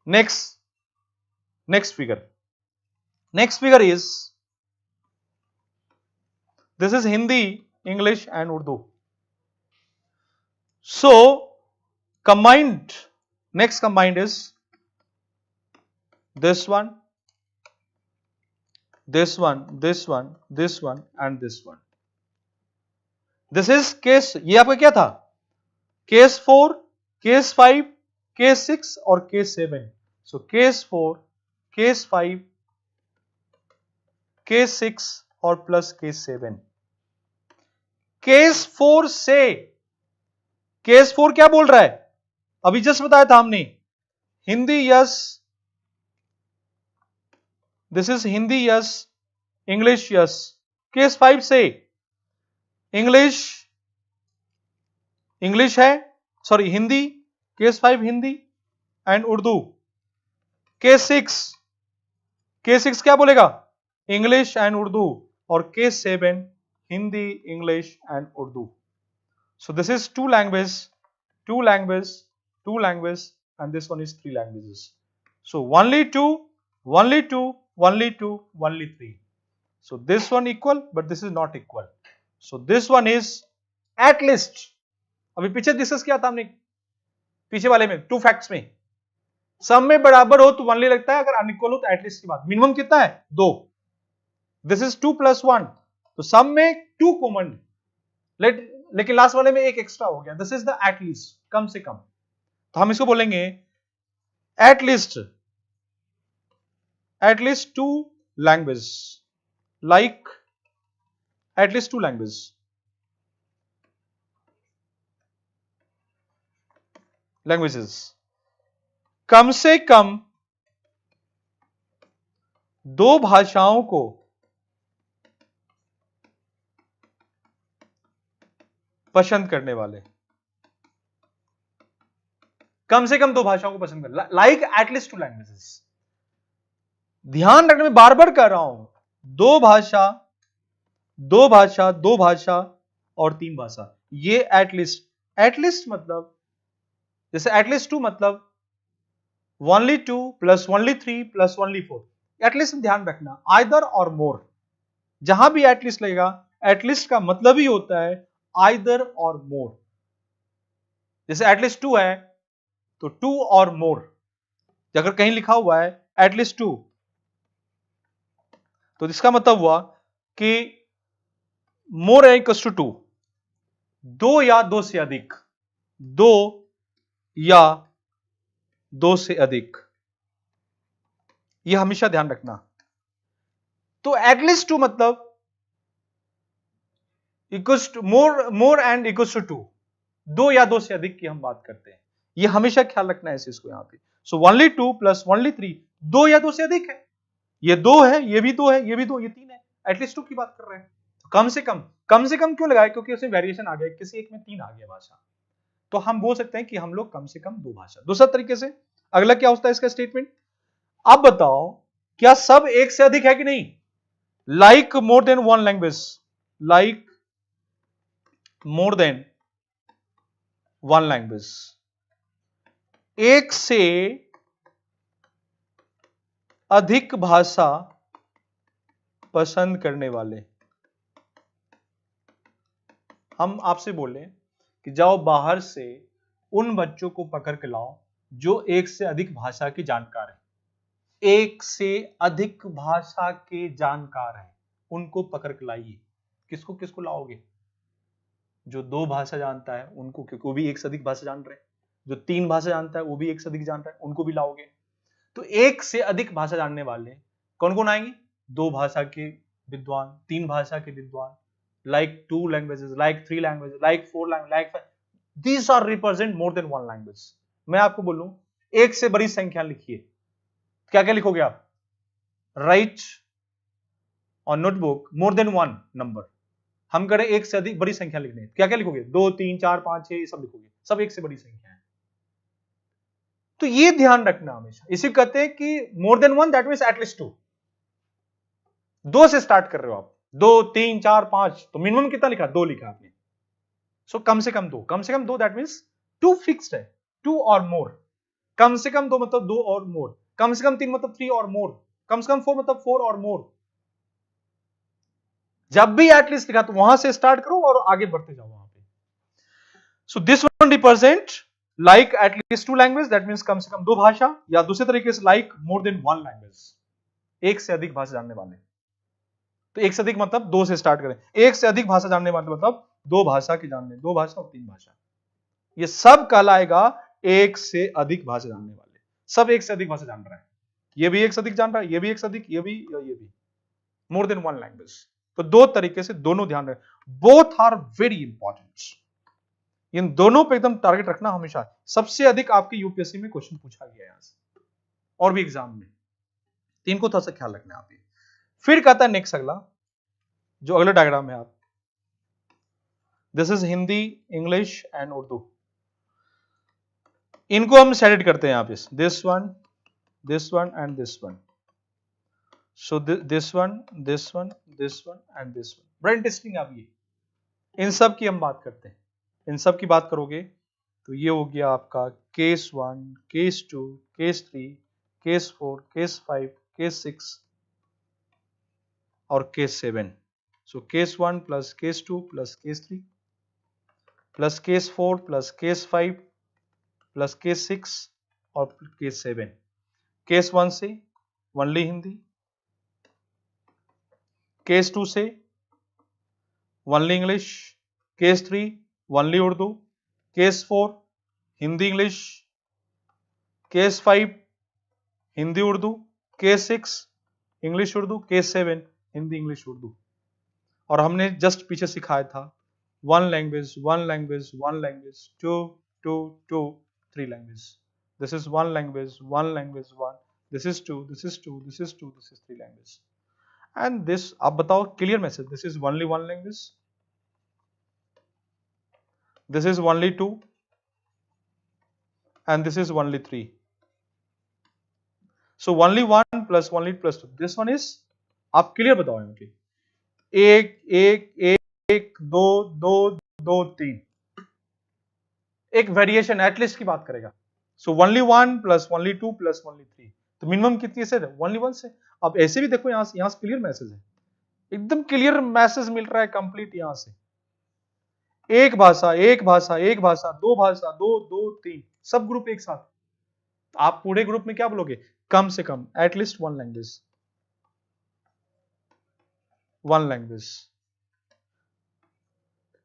Speaker 1: Next figure is, this is Hindi English and Urdu. So combined, next combined is this one, this one, this one, this one and this one. This is case, ये आपका क्या था, case 4 case 5, case 6 और case 7. So case 4, case 5, case 6 और plus case 7. Case 4 से case 4 क्या बोल रहा है? अभी जस्ट बताया था हमने, Hindi yes, this is Hindi yes, English yes. Case 5 says English, English है, sorry Hindi, case 5 Hindi and Urdu. Case 6, case 6 क्या बोलेगा? English and Urdu. और case 7 Hindi, English and Urdu. So this is two language, two language, two language, and this one is three languages. So only two, only two, only two, only three. So this one equal, but this is not equal. So this one is at least. अभी पीछे discuss किया था हमने, पीछे वाले में to facts में, सम में बराबर हो तो ओनली लगता है, अगर अनइक्वल हो तो एटलीस्ट की बात. मिनिमम कितना है? 2. दिस इज 2 + 1, तो सम में 2 कॉमन, लेकिन लास्ट वाले में एक एक्स्ट्रा हो गया. दिस इज द एटलीस्ट, कम से कम. तो हम इसको बोलेंगे at least, at least 2 language, like at least 2 language. Languages, कम से कम 2 भाषाओं को पसंद करने वाले, कम से कम 2 भाषाओं को पसंद कर, लाइक एटलीस्ट 2 लैंग्वेजेस. ध्यान रखना, मैं बार बार कर रहा हूं, 2 भाषा, 2 भाषा, 2 भाषा और 3 भाषा. ये एटलीस्ट, एटलीस्ट मतलब जैसे एटलीस्ट 2 मतलब only 2 plus only 3 plus only 4. At least ध्यान रखना, आइदर और मोर. जहां भी एटलीस्ट लगेगा, एटलीस्ट का मतलब ही होता है आइदर और मोर. जैसे एटलीस्ट 2 है तो 2 और मोर. अगर कहीं लिखा हुआ है एटलीस्ट 2, तो इसका मतलब हुआ कि मोर इक्वल्स टू 2, 2 या 2 से अधिक, 2 या 2 से अधिक. यह हमेशा ध्यान रखना. तो एटलीस्ट 2 मतलब equals to more and equals to 2, 2 या 2 से अधिक की हम बात करते हैं. यह हमेशा ख्याल रखना है इस चीज को यहां पे. सो ओनली 2 प्लस ओनली 3, 2 या 2 से अधिक है. ये 2 है, ये भी 2 है, ये भी 2, ये 3 है. एटलीस्ट 2 की बात कर रहे हैं. कम से कम क्यों लगाए? क्योंकि उसमें वेरिएशन आ गया, किसी एक में 3 आ गया भाषा, तो हम बोल सकते हैं कि हम लोग कम से कम 2 भाषा. दूसरा तरीके से अगला क्या होता है इसका स्टेटमेंट? अब बताओ, क्या सब एक से अधिक है कि नहीं? Like more than 1 language, like more than 1 language. एक से अधिक भाषा पसंद करने वाले. हम आपसे बोले कि जाओ बाहर से उन बच्चों को पकड़ के लाओ जो एक से अधिक भाषा के जानकार हैं. एक से अधिक भाषा के जानकार हैं, उनको पकड़ के लाइए. किसको किसको लाओगे? जो 2 भाषा जानता है उनको, क्योंकि वो भी एक से अधिक भाषा जान रहे हैं. जो 3 भाषा जानता है वो भी एक से अधिक जान रहा है, उनको भी लाओगे. तो एक से अधिक भाषा जानने वाले कौन कौन आएंगे? 2 भाषा के विद्वान, 3 भाषा के विद्वान, like 2 languages, like 3 languages, like 4 language, like 5. These are represent more than 1 language. मैं आपको बोलूं, एक से बड़ी संख्या लिखिए. क्या क्या लिखोगे आप? Right on notebook more than 1 number. हम करें एक से अधिक बड़ी संख्या लिखने, क्या क्या लिखोगे? 2, 3, 4, 5, 6 सब लिखोगे. सब एक से बड़ी संख्या है. तो ये ध्यान रखना हमेशा. इसी कहते हैं कि मोर देन 1 दैट मींस एटलीस्ट 2. 2 से स्टार्ट कर रहे हो आप, 2, 3, 4, 5, तो मिनिमम कितना लिखा? 2 लिखा आपने. सो कम से कम 2, कम से कम 2 दैट मींस 2 फिक्स्ड है, 2 और मोर. कम से कम 2 मतलब 2 और मोर. कम से कम 3 मतलब 3 और मोर. कम से कम 4 मतलब 4 और मोर. जब भी एटलीस्ट लिखा तो वहां से स्टार्ट करो और आगे बढ़ते जाओ वहां पे. सो this one represent like at least 2 language, that means कम से कम 2 भाषा, या दूसरे तरीके से लाइक मोर देन 1 लैंग्वेज, एक से अधिक भाषा जानने वाले. तो एक से अधिक मतलब 2 से स्टार्ट करें. एक से अधिक भाषा जानने वाले मतलब 2 भाषा के जानने, 2 भाषा और 3 भाषा. ये सब कहलाएगा एक से अधिक भाषा जानने वाले, सब एक से अधिक भाषा जान रहा है, ये भी एक से अधिक जान रहा है, ये भी एक से अधिक, ये भी, ये भी, मोर देन वन लैंग्वेज। तो दो तरीके से दोनों ध्यान रखें, बोथ आर वेरी इंपॉर्टेंट, इन दोनों पे एकदम टारगेट रखना हमेशा। सबसे अधिक आपके यूपीएससी में क्वेश्चन पूछा गया है यहां से और भी एग्जाम में, तो इनको थोड़ा सा ख्याल रखना है आप। फिर कहता है नेक्स्ट अगला, जो अगला डायग्राम है आप, this is Hindi, English and Urdu. इनको हम सेलेक्ट करते हैं यहां पे, this one and this one. So this one, this one, this one and this one. बड़ा इंटरेस्टिंग है। अब ये इन सब की हम बात करते हैं, इन सब की बात करोगे तो ये हो गया आपका case 1, case 2, case 3, case 4, case 5, case 6 और case 7। So case 1 plus case 2 plus case 3 plus case 4 plus case 5 plus case 6 और केस 7। केस 1 से ओनली हिंदी, केस 2 से only English, case 3 only Urdu, case 4 Hindi English, case 5 Hindi Urdu, case 6 English Urdu, case 7 Hindi English Urdu. और हमने just पीछे सिखाया था one language, one language, one language, two two two, three language. This is one language, one language, one, this is two, this is two, this is two, this is three language. And this, आप बताओ clear message, this is only one language, this is only 2 and this is only 3. So only 1 plus only plus 2. This one is, आप clear बताओ यहाँ पे, एक एक एक एक, दो दो दो, तीन, एक वेरिएशन एटलीस्ट की बात करेगा। सो only 1 plus only 2 plus only 3, तो मिनिमम कितनी से? ओनली 1 से। अब ऐसे भी देखो, यहां से क्लियर मैसेज है, एकदम क्लियर मैसेज मिल रहा है कंप्लीट यहां से। एक भाषा, एक भाषा, एक भाषा, दो भाषा, दो दो तीन, सब ग्रुप एक साथ। आप पूरे ग्रुप में क्या बोलोगे? कम से कम at least one language, one language,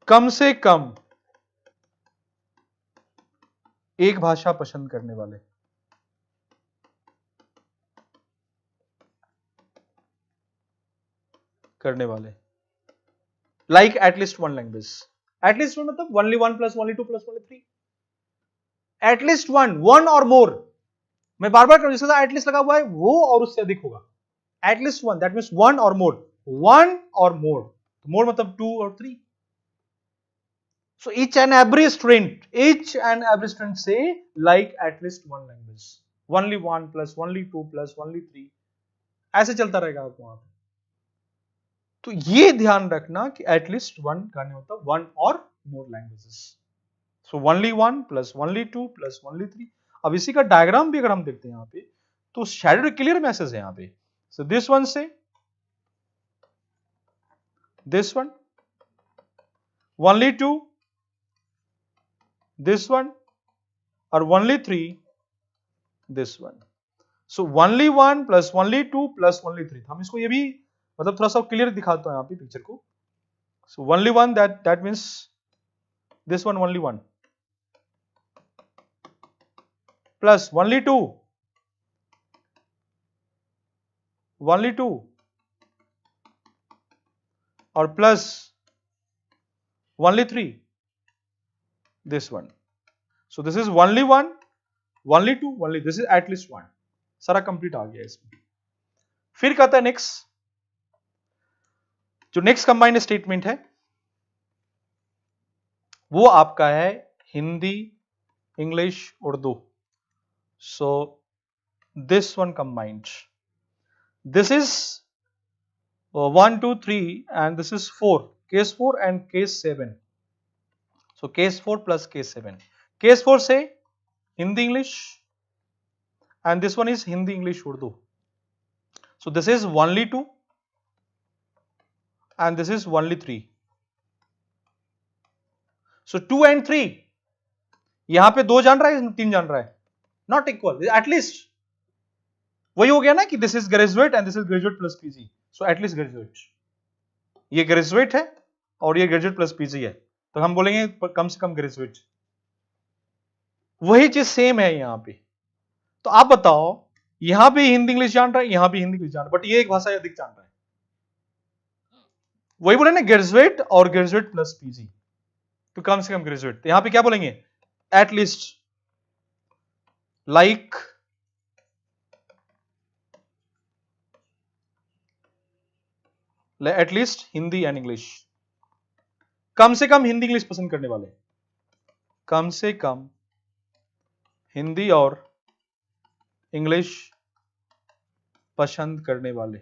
Speaker 1: कम से कम एक भाषा पसंद करने वाले, like at least one language. At least one मतलब only 1 plus only 2 plus only 3, at least one or more. मैं बार बार जिसके साथ एटलीस्ट लगा हुआ है वो और उससे अधिक होगा। At least one, that means one or more, one or मोर, मोर मतलब 2 और 3। So each and every student say like at least one language, only 1 plus only 2 plus only 3, ऐसे चलता रहेगा आपको वहां पे। तो ये ध्यान रखना कि एटलीस्ट वन का नहीं होता, one or more languages. So only 1 plus only 2 plus only 3। अब इसी का डायग्राम भी अगर हम देखते हैं यहाँ पे, तो शैडो क्लियर मैसेज है यहाँ पे। सो दिस वन से this one, only 2 this one or only 3 this one. So only 1 plus only 2 plus only 3। हम इसको ये भी मतलब थोड़ा सा क्लियर दिखाता हूं यहाँ पे पिक्चर को। So only 1, that means this one only 1 plus only 2 or plus only 3 this one। So this is only 1, only 2, only, this is at least 1। सारा कंप्लीट आ गया इसमें। फिर कहता है नेक्स्ट, जो नेक्स्ट कंबाइंड स्टेटमेंट है वो आपका है Hindi, English, Urdu. So this one combined, this is 1 2 3 and this is 4, case 4 and case 7। So case 4 plus case 7, case 4 से Hindi English and this one is Hindi English Urdu। So this is only 2 and this is only 3। So 2 and 3, यहां पे 2 जान रहा है, 3 जान रहा है, not equal, at least वही हो गया ना कि this is graduate and this is graduate plus PG. So at least graduate, ये ग्रेजुएट है और ये ग्रेजुएट प्लस पीजी है, तो हम बोलेंगे कम से कम ग्रेजुएट। वही चीज सेम है यहाँ पे। तो आप बताओ, यहां पे हिंदी इंग्लिश जान रहा है, यहां भी हिंदी इंग्लिश जान रहा है, बट ये एक भाषा अधिक जान रहा है। वही बोले ना, ग्रेजुएट और ग्रेजुएट प्लस पीजी, तो कम से कम ग्रेजुएट। तो यहां पे क्या बोलेंगे, at least, like at least Hindi and English, कम से कम हिंदी इंग्लिश पसंद करने वाले, कम से कम हिंदी और इंग्लिश पसंद करने वाले,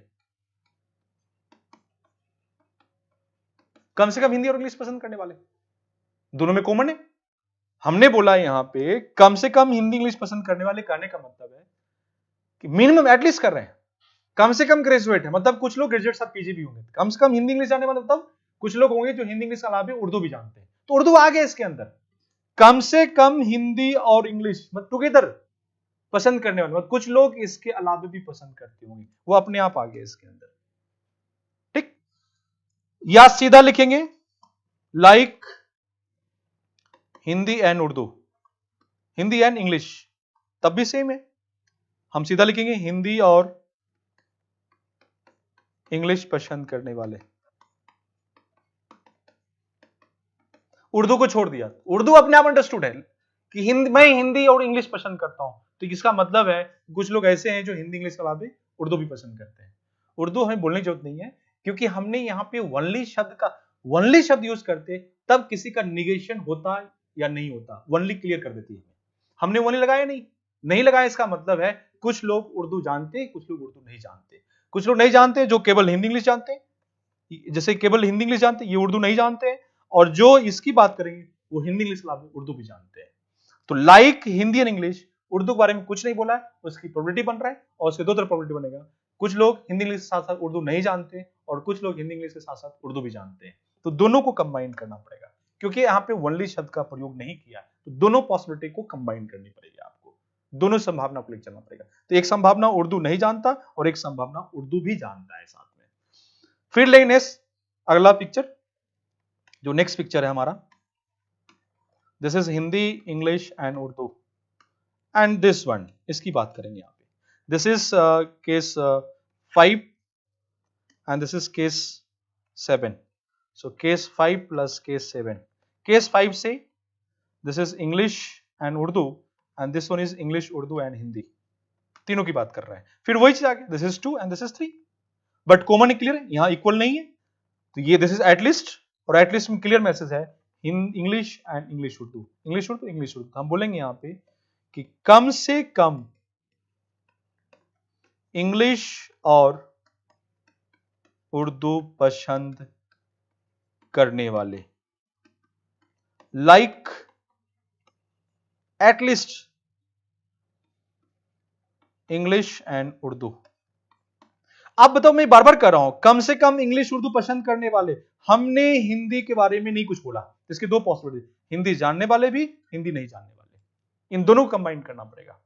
Speaker 1: कम से कम हिंदी और इंग्लिश पसंद करने वाले, दोनों में कॉमन है। हमने बोला यहां पे कम से कम हिंदी इंग्लिश पसंद करने वाले, कहने का मतलब है कि मिनिमम एटलीस्ट कर रहे हैं, कम से कम ग्रेजुएट है, मतलब कुछ लोग ग्रेजुएट साथ पीजी भी होंगे, कम से कम हिंदी इंग्लिश जानने वाले, मतलब कुछ लोग होंगे जो हिंदी इंग्लिश के अलावा उर्दू भी जानते हैं, तो उर्दू आ गया इसके अंदर। कम से कम हिंदी और इंग्लिश मतलब टुगेदर पसंद करने वाले, मतलब कुछ लोग इसके अलावा भी पसंद करते होंगे, वो अपने आप आ गया इसके अंदर। ठीक, या सीधा लिखेंगे like Hindi and Urdu, Hindi and English, तब भी सेम है, हम सीधा लिखेंगे हिंदी और इंग्लिश पसंद करने वाले। उर्दू को छोड़ दिया, उर्दू अपने आप अंडरस्टूड है कि मैं हिंदी और इंग्लिश पसंद करता हूं, तो इसका मतलब है कुछ लोग ऐसे हैं जो हिंदी इंग्लिश के अलावा उर्दू भी पसंद करते हैं। उर्दू हमें बोलने की जरूरत नहीं है, क्योंकि हमने यहाँ पे वनली शब्द यूज करते तब किसी का निगेशन होता या नहीं होता, वनली क्लियर कर देती है। हमने वनली लगाया नहीं लगाया, इसका मतलब है कुछ लोग उर्दू जानते, कुछ लोग उर्दू नहीं जानते, कुछ लोग नहीं जानते जो केवल हिंदी इंग्लिश जानते हैं, जैसे केवल हिंदी इंग्लिश जानते ये उर्दू नहीं जानते हैं, और जो इसकी बात करेंगे वो हिंदी इंग्लिश के अलावा उर्दू भी जानते हैं। तो like Hindi and English, Urdu के बारे में कुछ नहीं बोला है, उसकी प्रोबेबिलिटी बन रहा है, और उसके दो तरह प्रोबेबिलिटी बनेगा, कुछ लोग हिंदी इंग्लिश के साथ साथ उर्दू नहीं जानते और कुछ लोग हिंदी इंग्लिश के साथ साथ उर्दू भी जानते हैं। तो दोनों को कंबाइन करना पड़ेगा, क्योंकि यहाँ पे वनली शब्द का प्रयोग नहीं किया, तो दोनों पॉसिबिलिटी को कंबाइन करनी पड़ेगी आपको, दोनों संभावना को लेकर चलना पड़ेगा। तो एक संभावना उर्दू नहीं जानता और एक संभावना उर्दू भी जानता है साथ में। फिर लेंगे नेक्स्ट अगला पिक्चर, जो नेक्स्ट पिक्चर है हमारा, this is Hindi English and Urdu, and this one, इसकी बात करेंगे यहाँ पे, this is case 5 and this is case 7, so case 5 plus case 7, case 5 से this is English and Urdu and this one is English Urdu and Hindi, तीनों की बात कर रहे हैं। फिर वही चीज आ गई, this is 2 and this is 3, but common clear है, यहां इक्वल नहीं है, तो ये दिस इज एटलीस्ट, और एटलीस्ट में क्लियर मैसेज है English and English Urdu, English Urdu English Urdu. हम बोलेंगे यहां पे कि कम से कम इंग्लिश और उर्दू पसंद करने वाले, like at least English and Urdu. आप बताओ, मैं बार बार कर रहा हूं कम से कम इंग्लिश उर्दू पसंद करने वाले, हमने हिंदी के बारे में नहीं कुछ बोला, इसके दो पॉसिबिलिटी, हिंदी जानने वाले भी, हिंदी नहीं जानने वाले, इन दोनों को कंबाइन करना पड़ेगा।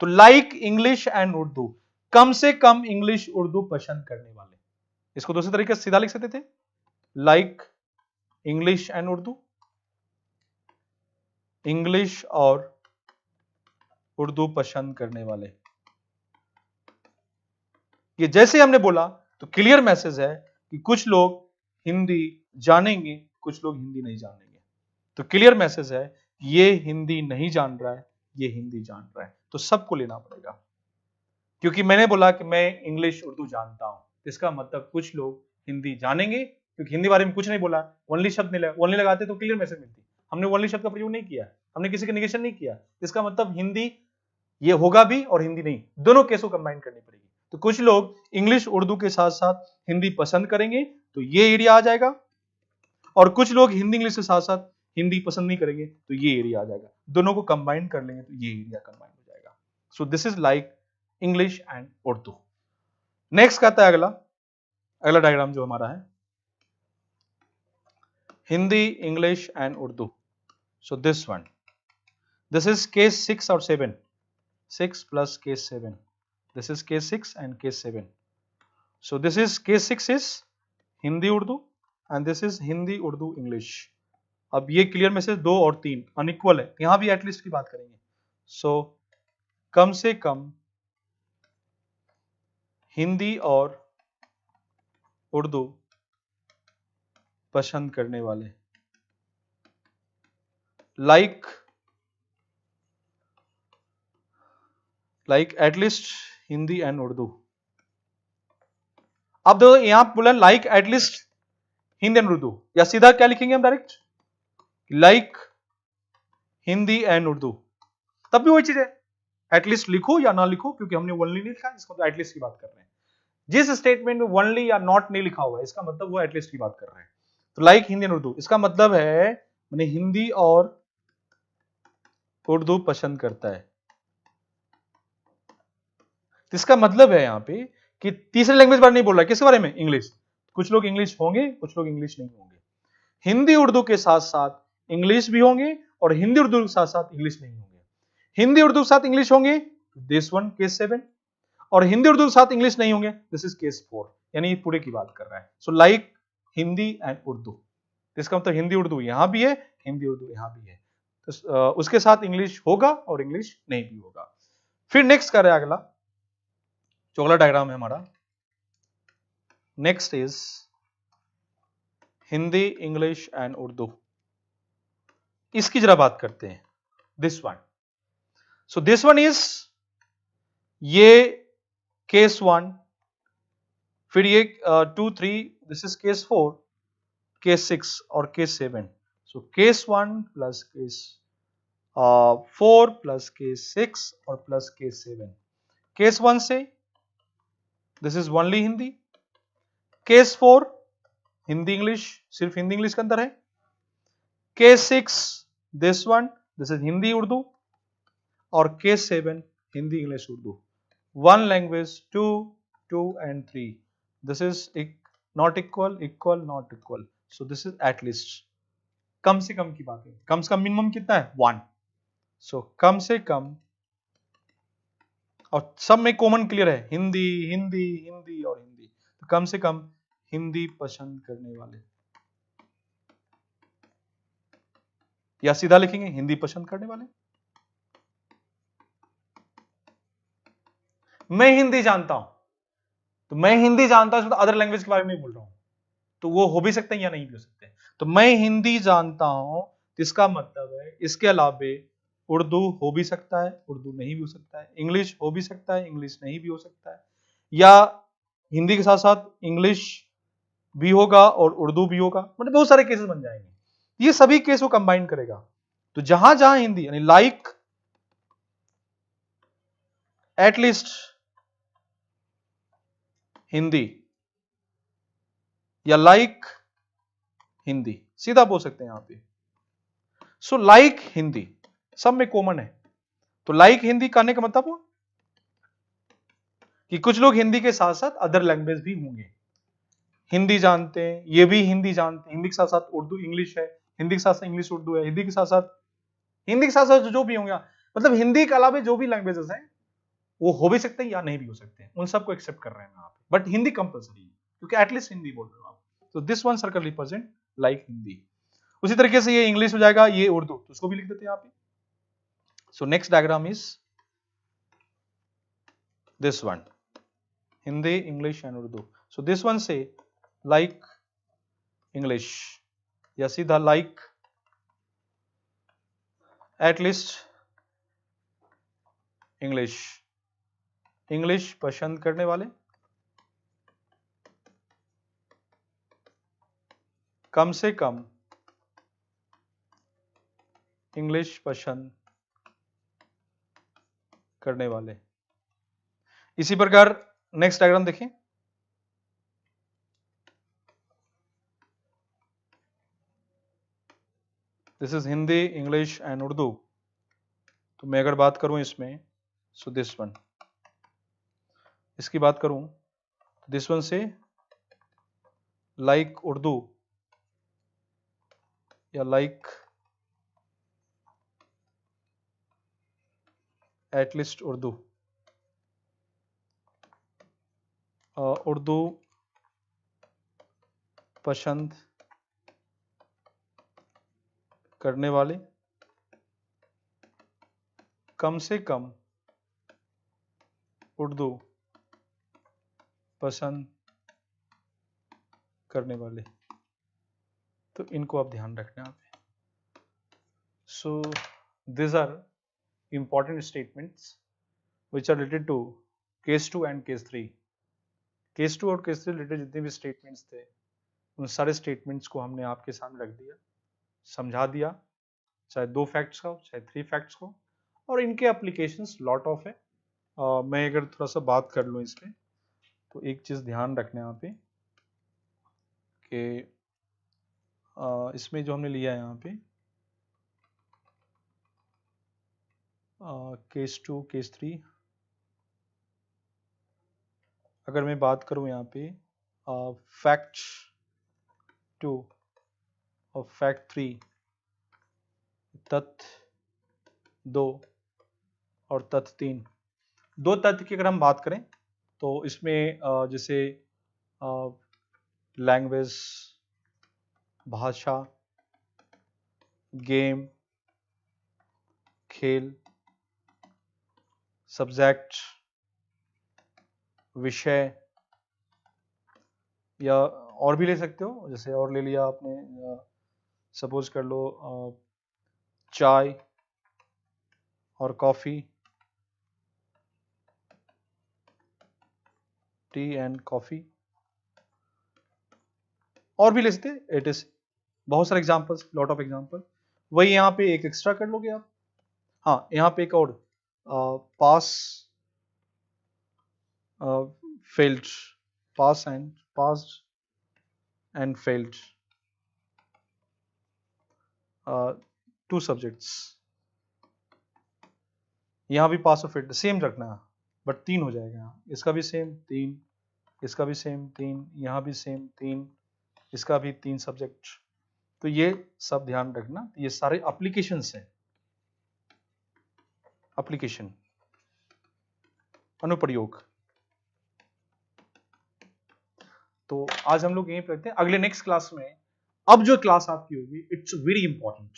Speaker 1: तो लाइक इंग्लिश एंड उर्दू, कम से कम इंग्लिश उर्दू पसंद करने वाले, इसको दूसरे तरीके से सीधा लिख सकते थे, like English and Urdu, English और उर्दू पसंद करने वाले। ये जैसे हमने बोला तो क्लियर मैसेज है कि कुछ लोग हिंदी जानेंगे, कुछ लोग हिंदी नहीं जानेंगे, तो क्लियर मैसेज है ये हिंदी नहीं जान रहा है, ये हिंदी जान रहा है, तो सबको लेना पड़ेगा। क्योंकि मैंने बोला कि मैं इंग्लिश उर्दू जानता हूं, इसका मतलब कुछ लोग हिंदी जानेंगे, क्योंकि हिंदी बारे में कुछ नहीं बोला, ओनली शब्द नहीं लगा, ओनली लगाते तो क्लियर मैसेज मिलती, हमने ओनली शब्द का प्रयोग नहीं किया, हमने किसी का निगेशन नहीं किया, इसका मतलब हिंदी ये होगा भी और हिंदी नहीं, दोनों केसों कंबाइन करनी पड़ेगी। तो कुछ लोग इंग्लिश उर्दू के साथ साथ हिंदी पसंद करेंगे, तो ये एरिया आ जाएगा, और कुछ लोग हिंदी इंग्लिश के साथ साथ हिंदी पसंद नहीं करेंगे, तो ये एरिया आ जाएगा, दोनों को कंबाइन कर लेंगे तो ये एरिया कंबाइन हो जाएगा। सो this is like English and Urdu. Next आता है अगला डायग्राम जो हमारा है, Hindi English and Urdu. So this one, this is case 6 और 7, 6 plus case 7, this is case 6 and case 7, so this is case 6 is Hindi Urdu and this is Hindi Urdu English। अब ये clear message 2 और 3 unequal है, यहां भी at least की बात करेंगे, सो कम से कम हिंदी और उर्दू पसंद करने वाले, like at least Hindi and Urdu. अब देखो यहां बोला like at least Hindi and Urdu, या सीधा क्या लिखेंगे हम direct, like Hindi and Urdu, तब भी वही चीज है, एटलीस्ट लिखो या ना लिखो, क्योंकि हमने ओनली नहीं लिखा, इसको तो एटलीस्ट की बात कर रहे हैं। जिस स्टेटमेंट में ओनली या नॉट नहीं लिखा हुआ है, इसका मतलब वो एटलीस्ट की बात कर रहे हैं। तो लाइक हिंदी एंड उर्दू, इसका मतलब है मैंने हिंदी और उर्दू पसंद करता है। तो इसका मतलब है यहां पे कि तीसरे लैंग्वेज बारे नहीं बोल रहा है, किसके बारे में, इंग्लिश। कुछ लोग इंग्लिश होंगे, कुछ लोग इंग्लिश नहीं होंगे। हिंदी उर्दू के साथ साथ इंग्लिश भी होंगे, और हिंदी उर्दू के साथ साथ इंग्लिश नहीं होंगे। हिंदी उर्दू के साथ इंग्लिश होंगे, दिस वन केस 7, और हिंदी उर्दू के साथ इंग्लिश नहीं होंगे, दिस इज केस 4। यानी पूरे की बात कर रहा है। So like Hindi and Urdu, इसका मतलब हिंदी उर्दू यहां भी है, हिंदी उर्दू यहां भी है, तो उसके साथ इंग्लिश होगा और इंग्लिश नहीं भी होगा। फिर नेक्स्ट कर रहे हैं, अगला जो अगला डायग्राम है हमारा, next is Hindi English and Urdu. इसकी जरा बात करते हैं, this one. So this one is, ये केस 1, फिर ये 2 3, दिस इज केस 4, केस 6 और case 7। So case 1 plus case 4 plus case 6 और plus case 7। Case 1 says this is only Hindi, case 4 Hindi English, सिर्फ हिंदी इंग्लिश के अंदर है, case 6 this one, this is Hindi Urdu, और case 7 Hindi English Urdu. One language, two, 2 and 3, this is not equal, equal, not equal. So this is at least, कम से कम की बात है। कम से कम मिनिमम कितना है, 1। सो कम से कम, और सब में कॉमन क्लियर है, हिंदी हिंदी हिंदी और हिंदी, तो कम से कम हिंदी पसंद करने वाले, या सीधा लिखेंगे हिंदी पसंद करने वाले। मैं हिंदी जानता हूं, तो मैं हिंदी जानता हूं, तो अदर लैंग्वेज के बारे में बोल रहा हूं, तो वो हो भी सकते हैं या नहीं भी हो सकते। तो मैं हिंदी जानता हूं, तो इसका मतलब है इसके अलावे उर्दू हो भी सकता है, उर्दू नहीं भी हो सकता है, इंग्लिश हो भी सकता है, इंग्लिश नहीं भी हो सकता है, या हिंदी के साथ साथ इंग्लिश भी होगा और उर्दू भी होगा, मतलब बहुत सारे केसेस बन जाएंगे। ये सभी केस को कंबाइन करेगा। तो जहां जहां हिंदी, यानी लाइक एटलीस्ट हिंदी, या लाइक हिंदी, सीधा बोल सकते हैं यहां पे। सो लाइक हिंदी सब में कॉमन है। तो लाइक हिंदी कहने का मतलब हो कि कुछ लोग हिंदी के साथ साथ अदर लैंग्वेज भी होंगे, हिंदी जानते हैं, ये भी हिंदी जानते हैं, हिंदी के साथ साथ उर्दू इंग्लिश है, हिंदी के साथ साथ इंग्लिश उर्दू है, हिंदी के साथ साथ जो भी होंगे, मतलब हिंदी के अलावा जो भी लैंग्वेजेस हैं वो हो भी सकते हैं या नहीं भी हो सकते हैं, उन सबको एक्सेप्ट कर रहे हैं आप, बट हिंदी कंपलसरी है, क्योंकि एटलीस्ट हिंदी बोल रहे हो आप। तो this one circle represent like Hindi. उसी तरीके से ये इंग्लिश हो जाएगा, ये उर्दू, तो उसको भी लिख देते हैं यहाँ पे। So next diagram is this one, Hindi English and Urdu. So this one says like English, या सीधा लाइक एटलीस्ट इंग्लिश, इंग्लिश पसंद करने वाले, कम से कम इंग्लिश पसंद करने वाले। इसी प्रकार नेक्स्ट डायग्राम देखें, this is Hindi English and Urdu. तो मैं अगर बात करूं इसमें, सो दिस वन, इसकी बात करूं, this one says like Urdu, या लाइक एटलीस्ट उर्दू, उर्दू पसंद करने वाले, कम से कम उर्दू पसंद करने वाले, तो इनको आप ध्यान रखना आप। So this are important statements which are related to case 2 and case 3। case 2 और case 3 related जितने भी statements थे, उन सारे statements को हमने आपके सामने रख दिया, समझा दिया, चाहे 2 facts का हो चाहे 3 facts को, और इनके applications lot of है। मैं अगर थोड़ा सा बात कर लूँ इस पे, तो एक चीज़ ध्यान रखना है यहाँ पे कि इसमें जो हमने लिया है यहाँ पे केस 2 केस 3, अगर मैं बात करूँ यहाँ पे फैक्ट 2 और फैक्ट 3, तथ्य 2 और तथ्य 3, 2 तथ्य की अगर हम बात करें तो इसमें जैसे लैंग्वेज, भाषा, गेम, खेल, सब्जेक्ट, विषय, या और भी ले सकते हो। जैसे और ले लिया आपने, सपोज कर लो चाय और कॉफ़ी, टी एंड कॉफ़ी, और भी ले सकते हैं। इट इज बहुत सारे एग्जाम्पल्स, लॉट ऑफ एग्जाम्पल। वही यहाँ पे एक एक्स्ट्रा कर लोगे आप। हाँ, यहाँ पे एक और pass failed, pass and failed, 2 subjects. यहाँ भी पास और फेल्ड सेम रखना है, बट 3 हो जाएगा यहाँ। इसका भी सेम 3, इसका भी सेम 3, यहाँ भी सेम 3, इसका भी 3 सब्जेक्ट। तो ये सब ध्यान रखना, ये सारे एप्लीकेशंस हैं। एप्लीकेशन, अनुप्रयोग। तो आज हम लोग यहीं पे रखते हैं। अगले नेक्स्ट क्लास में, अब जो क्लास आपकी होगी, इट्स वेरी इंपॉर्टेंट,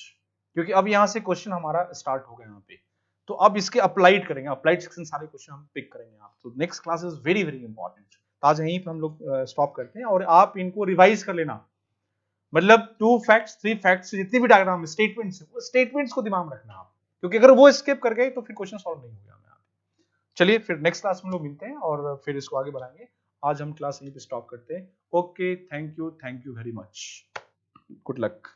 Speaker 1: क्योंकि अब यहां से क्वेश्चन हमारा स्टार्ट हो गया यहाँ पे। तो अब इसके अप्लाइड करेंगे, अप्लाइड सेक्शन सारे क्वेश्चन हम पिक करेंगे आप। तो next class is very very important. आज यहीं पे हम लोग स्टॉप करते हैं, और आप इनको रिवाइज कर लेना। मतलब 2 फैक्ट्स 3 फैक्ट्स जितने भी डायग्राम स्टेटमेंट्स, वो स्टेटमेंट्स को दिमाग में रखना आप, क्योंकि अगर वो स्किप कर गए तो फिर क्वेश्चन सॉल्व नहीं होगा। चलिए फिर नेक्स्ट क्लास में लोग मिलते हैं और फिर इसको आगे बढ़ाएंगे। आज हम क्लास यहीं पे स्टॉप करते हैं। Okay, thank you very much, good luck.